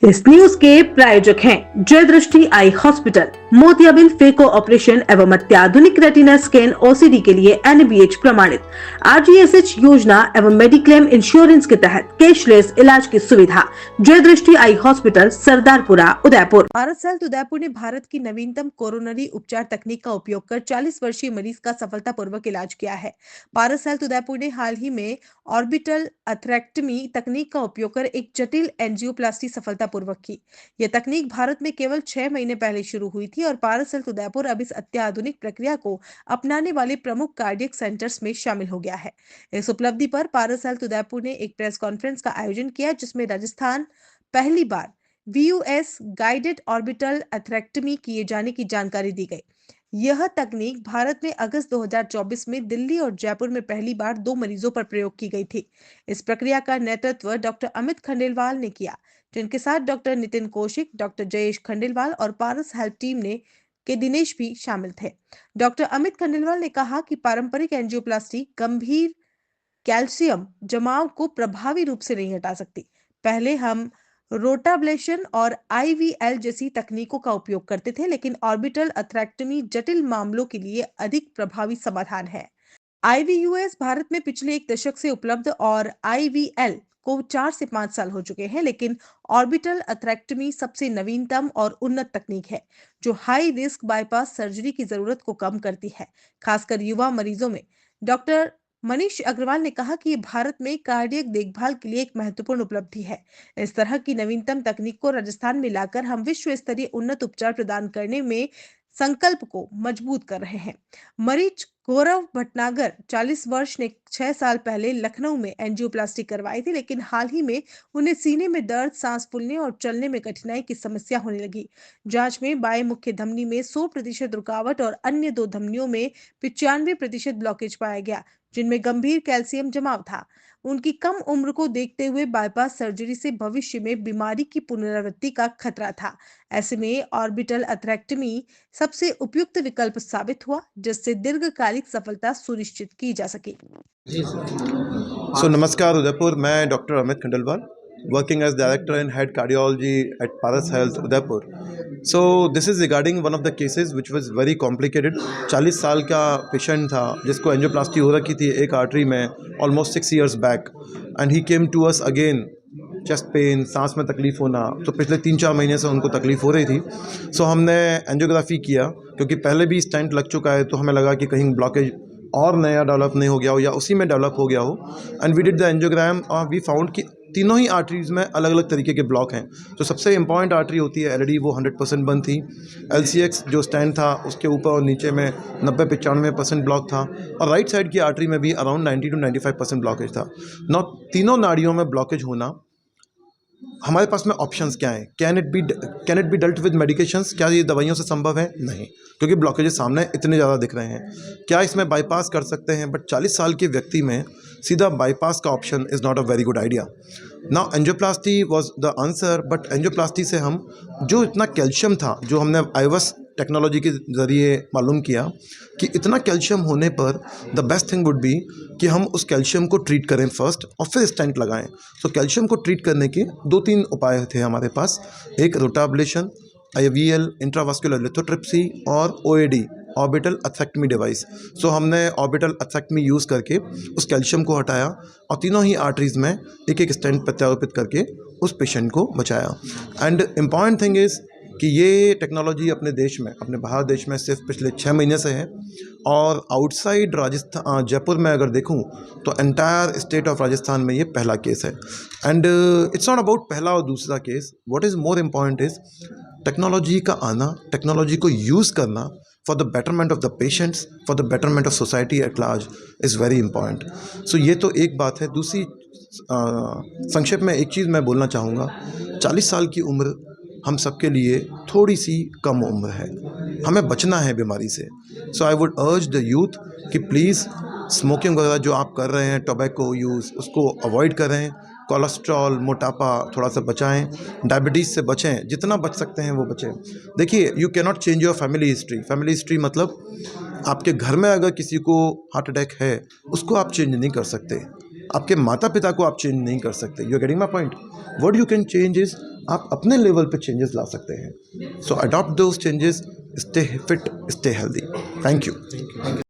इस न्यूज के प्रायोजक हैं जय दृष्टि आई हॉस्पिटल, मोतियाबिंद फेको ऑपरेशन एवं अत्याधुनिक रेटिना स्कैन ओसीडी के लिए NABH प्रमाणित, RGSH योजना एवं मेडिक्लेम इंश्योरेंस के तहत कैशलेस इलाज की सुविधा। जय दृष्टि eye hospital, Sardarpura, Udaipur. Bharat health Udaipur ने भारत की नवीनतम कोरोनरी उपचार तकनीक का उपयोग कर 40 वर्षीय मरीज का सफलतापूर्वक इलाज किया है। भारत हेल्थ उदयपुर ने हाल ही में ऑर्बिटल अथ्रेक्टमी तकनीक का उपयोग कर एक जटिल एंजियोप्लास्टी सफलतापूर्वक की। यह तकनीक भारत में केवल 6 महीने पहले शुरू हुई थी और भारत हेल्थ उदयपुर अब इस अत्याधुनिक प्रक्रिया को अपनाने वाले प्रमुख कार्डियक सेंटर्स में शामिल हो गया है। इस उपलब्धि पर भारत हेल्थ उदयपुर ने एक प्रेस कॉन्फ्रेंस का आयोजन किया, जिसमें राजस्थान पहली बार VUS गाइडेड ऑर्बिटल एथरेक्टमी किए जाने की जानकारी दी गई। यह तकनीक भारत में अगस्त 2024 में दिल्ली और जयपुर में पहली बार 2 मरीजों पर प्रयोग की गई थी। इस प्रक्रिया का नेतृत्व डॉक्टर अमित खंडेलवाल ने किया, जिनके साथ डॉक्टर नितिन कौशिक, डॉक्टर जयेश खंडेलवाल और पारस हेल्थ टीम के दिनेश भी शामिल थे। डॉक्टर अमित खंडेलवाल ने कहा कि पारंपरिक एंजियोप्लास्टी गंभीर कैल्शियम जमाव को प्रभावी रूप से नहीं हटा सकती। पहले हम रोटाब्लेशन और IVL जैसी तकनीकों का उपयोग करते थे, लेकिन ऑर्बिटल अथ्रेक्टमी जटिल मामलों के लिए अधिक प्रभावी समाधान है। IVUS भारत में पिछले 1 दशक से उपलब्ध और IVL को 4 से 5 साल हो चुके हैं, लेकिन ऑर्बिटल अथ्रेक्टमी सबसे नवीनतम और उन्नत तकनीक है, जो हाई रिस्क बाईपास सर्जरी की जरूरत को कम करती है, खासकर युवा मरीजों में। डॉक्टर मनीष अग्रवाल ने कहा कि ये भारत में कार्डियक देखभाल के लिए एक महत्वपूर्ण उपलब्धि है। इस तरह की नवीनतम तकनीक को राजस्थान में लाकर हम विश्व स्तरीय उन्नत उपचार प्रदान करने में संकल्प को मजबूत कर रहे हैं। मरीज गौरव भटनागर 40 वर्ष ने 6 साल पहले लखनऊ में एंजियोप्लास्टी करवाई थी, लेकिन हाल ही में उन्हें सीने में दर्द, सांस फूलने और चलने में कठिनाई की समस्या होने लगी। जांच में बाएं मुख्य धमनी में 100% रुकावट और अन्य 2 धमनियों में 95% ब्लॉकेज पाया गया, जिनमें गंभीर कैल्शियम जमाव था। उनकी कम उम्र को देखते हुए बाईपास सर्जरी से भविष्य में बीमारी की पुनरावृत्ति का खतरा था। ऐसे में ऑर्बिटल अथ्रेक्टमी सबसे उपयुक्त विकल्प साबित हुआ, जिससे दीर्घकालिक सफलता सुनिश्चित की जा सके। नमस्कार उदयपुर, मैं doctor Amit Khandelwal, working as director and head cardiology at Paras Health Udaipur. So this is regarding one of the cases which was very complicated. 40 साल का पेशेंट था जिसको एंजियोप्लास्टी हो रखी थी एक आर्टरी में almost 6 years back, and he came to us again, chest pain, सांस में तकलीफ़ होना। तो पिछले 3-4 महीने से उनको तकलीफ़ हो रही थी। सो हमने एंजियोग्राफी किया, क्योंकि पहले भी स्टेंट लग चुका है, तो हमें लगा कि कहीं ब्लॉकेज और नया डेवलप नहीं हो गया हो या उसी में डेवलप हो गया हो। And we did the angiogram और वी फाउंड कि तीनों ही आर्टरीज़ में अलग अलग तरीके के ब्लॉक हैं। तो सबसे इंपॉर्टेंट आर्टरी होती है LAD, वो 100% बंद थी। LCX जो स्टैंड था उसके ऊपर और नीचे में 90-95% ब्लॉक था, और राइट साइड की आर्टरी में भी अराउंड 90-95% ब्लॉकेज था। नौ तीनों नाड़ियों में ब्लॉकेज होना, हमारे पास में ऑप्शंस क्या हैं? Can it be dealt with medications? क्या ये दवाइयों से संभव है? नहीं, क्योंकि ब्लॉकेजेस सामने इतने ज़्यादा दिख रहे हैं। क्या इसमें बाईपास कर सकते हैं? बट 40 साल के व्यक्ति में सीधा बाईपास का option is not a very good idea. Now angioplasty was the answer, but angioplasty से हम जो इतना कैल्शियम था, जो हमने IVUS टेक्नोलॉजी के ज़रिए मालूम किया कि इतना कैल्शियम होने पर the best thing would be कि हम उस कैल्शियम को ट्रीट करें फर्स्ट और फिर स्टेंट लगाएं। सो कैल्शियम को ट्रीट करने के 2-3 उपाय थे हमारे पास। एक रोटाब्लेशन, IVL, इंट्रावास्कुलर लिथोट्रिप्सी और OAD, ऑर्बिटल अथ्रेक्टमी डिवाइस। सो हमने ऑर्बिटल अथ्रेक्टमी यूज़ करके उस कैल्शियम को हटाया और तीनों ही आर्टरीज़ में एक स्टेंट प्रत्यारोपित करके उस पेशेंट को बचाया। एंड इम्पॉर्टेंट थिंग इज़ कि ये टेक्नोलॉजी अपने देश में, अपने भारत देश में सिर्फ पिछले 6 महीने से है, और आउटसाइड राजस्थान, जयपुर में अगर देखूं तो एंटायर स्टेट ऑफ राजस्थान में ये पहला केस है। एंड इट्स नॉट अबाउट पहला और दूसरा केस। What is more important is technology का आना, टेक्नोलॉजी को यूज़ करना for the betterment of the patients, for the betterment of society at large is very important. So ये तो एक बात है। दूसरी, संक्षेप में एक चीज़ मैं बोलना चाहूँगा, 40 साल की उम्र हम सबके लिए थोड़ी सी कम उम्र है, हमें बचना है बीमारी से। So I would urge the youth कि प्लीज़ स्मोकिंग वगैरह जो आप कर रहे हैं, टोबैको यूज़, उसको अवॉइड करें। कोलेस्ट्रॉल, मोटापा थोड़ा सा बचाएं, डायबिटीज़ से बचें, जितना बच सकते हैं वो बचें। देखिए, you can not change your family history. Family history मतलब आपके घर में अगर किसी को हार्ट अटैक है, उसको आप चेंज नहीं कर सकते। आपके माता पिता को आप चेंज नहीं कर सकते। You are getting my point? What you can change is आप अपने लेवल पे चेंजेस ला सकते हैं. So adopt those changes, stay fit, stay healthy. Thank you.